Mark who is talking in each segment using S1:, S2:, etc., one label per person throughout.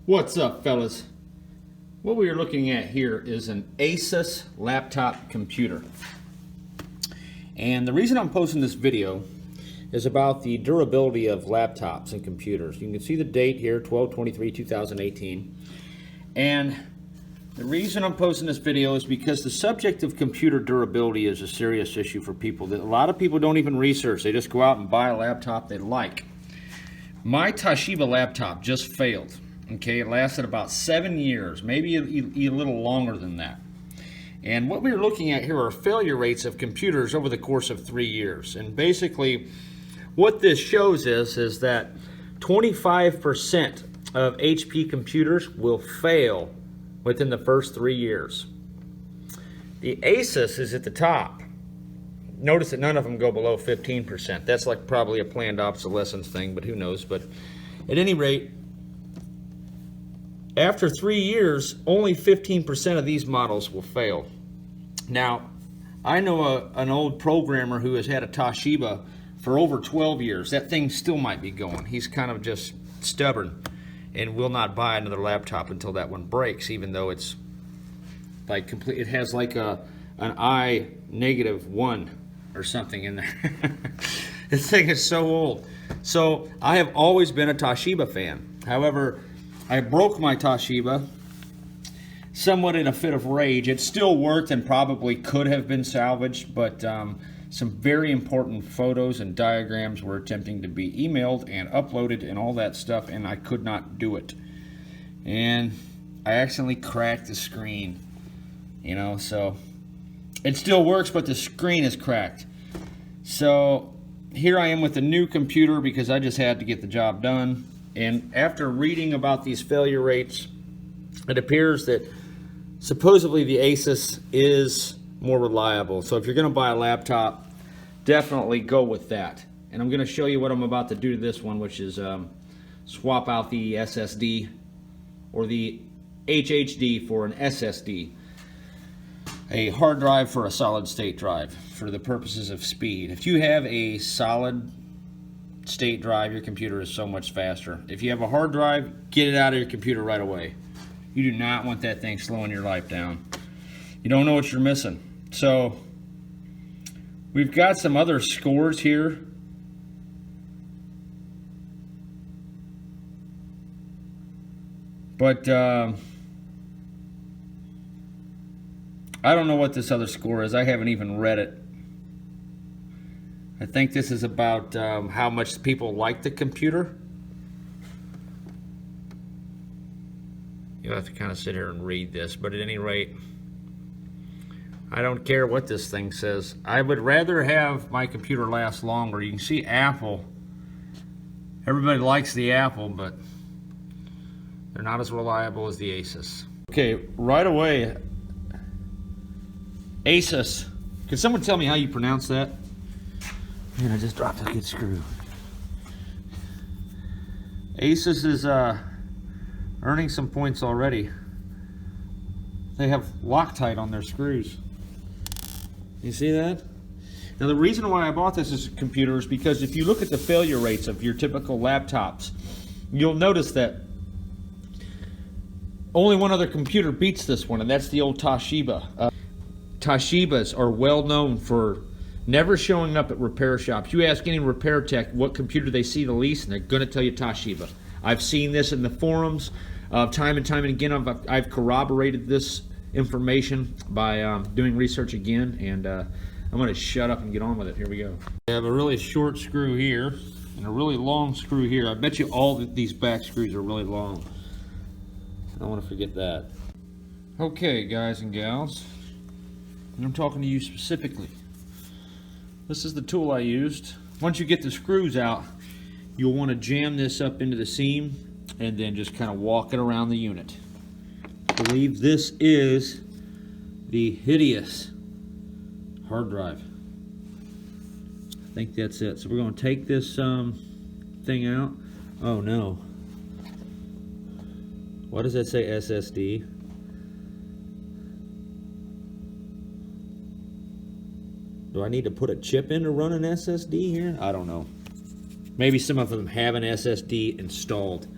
S1: What's up, fellas? What we are looking at here is an ASUS laptop computer. And the reason I'm posting this video is about the durability of laptops and computers. You can see the date here, 12/23/2018. And the reason I'm posting this video is because the subject of computer durability is a serious issue for people that a lot of people don't even research. They just go out and buy a laptop they like. My Toshiba laptop just failed. Okay, it lasted about 7 years, maybe a little longer than that. And what we're looking at here are failure rates of computers over the course of 3 years. And basically, what this shows is that 25% of HP computers will fail within the first 3 years. The ASUS is at the top. Notice that none of them go below 15%. That's like probably a planned obsolescence thing, but who knows. But at any rate, after 3 years, only 15% of these models will fail. Now, I know an old programmer who has had a Toshiba for over 12 years. That thing still might be going. He's kind of just stubborn and will not buy another laptop until that one breaks, even though it's like complete. It has like an I-1 or something in there. This thing is so old. So I have always been a Toshiba fan. However, I broke my Toshiba somewhat in a fit of rage. It still worked and probably could have been salvaged, but some very important photos and diagrams were attempting to be emailed and uploaded and all that stuff, and I could not do it. And I accidentally cracked the screen, so it still works, but the screen is cracked. So here I am with a new computer because I just had to get the job done. And after reading about these failure rates, it appears that supposedly the ASUS is more reliable. So if you're going to buy a laptop, definitely go with that. And I'm going to show you what I'm about to do to this one, which is swap out the SSD or the HDD for an SSD. A hard drive for a solid state drive for the purposes of speed. If you have a solid state drive, your computer is so much faster. If you have a hard drive, get it out of your computer right away. You do not want that thing slowing your life down. You don't know what you're missing. So we've got some other scores here. But I don't know what this other score is. I haven't even read it. I think this is about how much people like the computer. You'll have to kind of sit here and read this, but at any rate, I don't care what this thing says. I would rather have my computer last longer. You can see Apple. Everybody likes the Apple, but they're not as reliable as the ASUS. Okay, right away, ASUS. Can someone tell me how you pronounce that? Man, I just dropped a good screw. ASUS is earning some points already. They have Loctite on their screws. You see that? Now the reason why I bought this computer is because if you look at the failure rates of your typical laptops, you'll notice that only one other computer beats this one, and that's the old Toshiba. Toshibas are well known for never showing up at repair shops. You ask any repair tech what computer they see the least, and they're going to tell you Toshiba. I've seen this in the forums time and time and again. I've corroborated this information by doing research again, and I'm going to shut up and get on with it. Here we go. I have a really short screw here and a really long screw here. I bet you all these back screws are really long. I don't want to forget that. Okay, guys and gals, and I'm talking to you specifically. This is the tool I used. Once you get the screws out, you'll want to jam this up into the seam and then just kind of walk it around the unit. I believe this is the hideous hard drive. I think that's it. So we're going to take this thing out. Oh no. What does that say? SSD? Do I need to put a chip in to run an SSD here? I don't know. Maybe some of them have an SSD installed.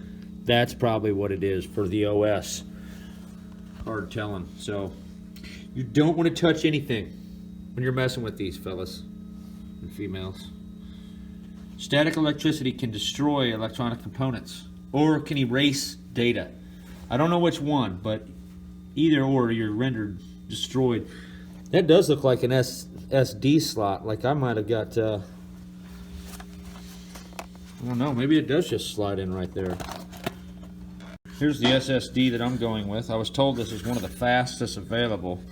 S1: That's probably what it is for the OS. Hard telling. So you don't want to touch anything when you're messing with these, fellas and females. Static electricity can destroy electronic components or can erase data. I don't know which one, but either or, you're rendered destroyed. That does look like an SD slot. Like I might have got, I don't know, maybe it does just slide in right there. Here's the SSD that I'm going with. I was told this is one of the fastest available.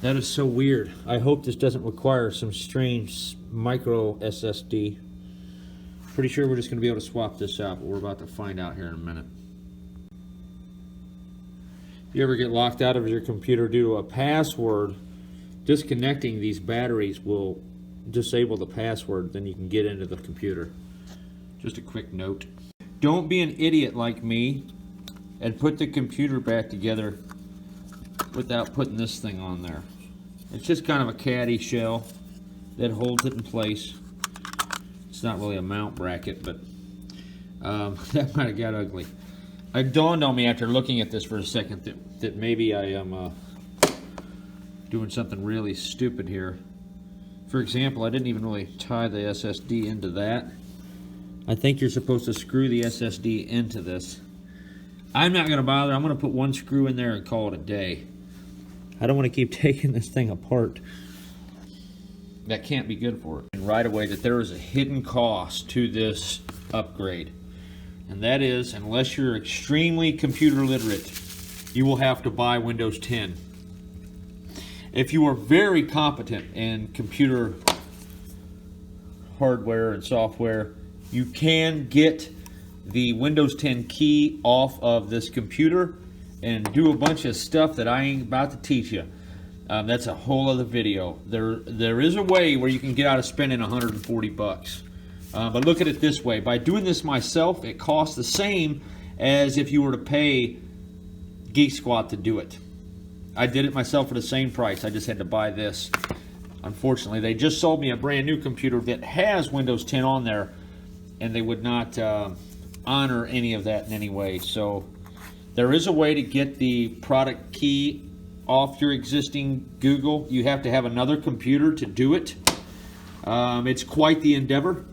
S1: That is so weird. I hope this doesn't require some strange micro SSD. Pretty sure we're just going to be able to swap this out, but we're about to find out here in a minute. If you ever get locked out of your computer due to a password, disconnecting these batteries will disable the password, then you can get into the computer. Just a quick note. Don't be an idiot like me and put the computer back together without putting this thing on there. It's just kind of a caddy shell that holds it in place. It's not really a mount bracket, but that might have got ugly. It dawned on me after looking at this for a second that maybe I am doing something really stupid here. For example, I didn't even really tie the SSD into that. I think you're supposed to screw the SSD into this. I'm not going to bother. I'm going to put one screw in there and call it a day. I don't want to keep taking this thing apart. That can't be good for it. And right away that there is a hidden cost to this upgrade. And that is, unless you're extremely computer literate, you will have to buy Windows 10. If you are very competent in computer hardware and software, you can get the Windows 10 key off of this computer and do a bunch of stuff that I ain't about to teach you. That's a whole other video. There is a way where you can get out of spending 140 bucks. But look at it this way. By doing this myself, it costs the same as if you were to pay Geek Squad to do it. I did it myself for the same price. I just had to buy this. Unfortunately, they just sold me a brand new computer that has Windows 10 on there, and they would not honor any of that in any way. So there is a way to get the product key off your existing Google. You have to have another computer to do it. It's quite the endeavor.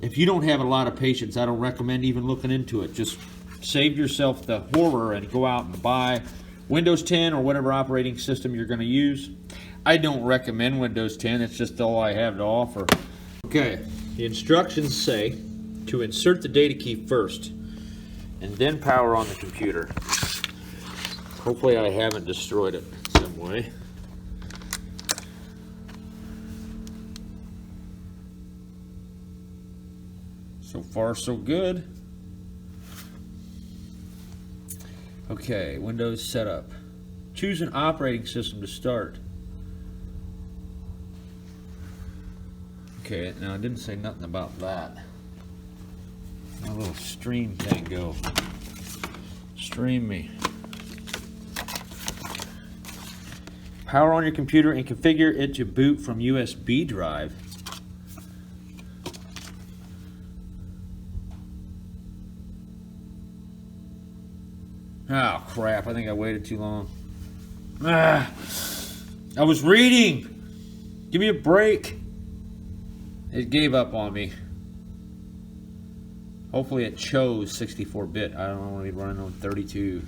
S1: If you don't have a lot of patience, I don't recommend even looking into it. Just save yourself the horror and go out and buy Windows 10 or whatever operating system you're going to use. I don't recommend Windows 10. It's just all I have to offer. Okay, the instructions say to insert the data key first and then power on the computer. Hopefully I haven't destroyed it in some way. So far, so good. Okay, Windows setup. Choose an operating system to start. Okay, now it didn't say nothing about that. My little stream thing go. Stream me. Power on your computer and configure it to boot from USB drive. Oh crap, I think I waited too long. I was reading! Give me a break! It gave up on me. Hopefully it chose 64-bit. I don't want to be running on 32.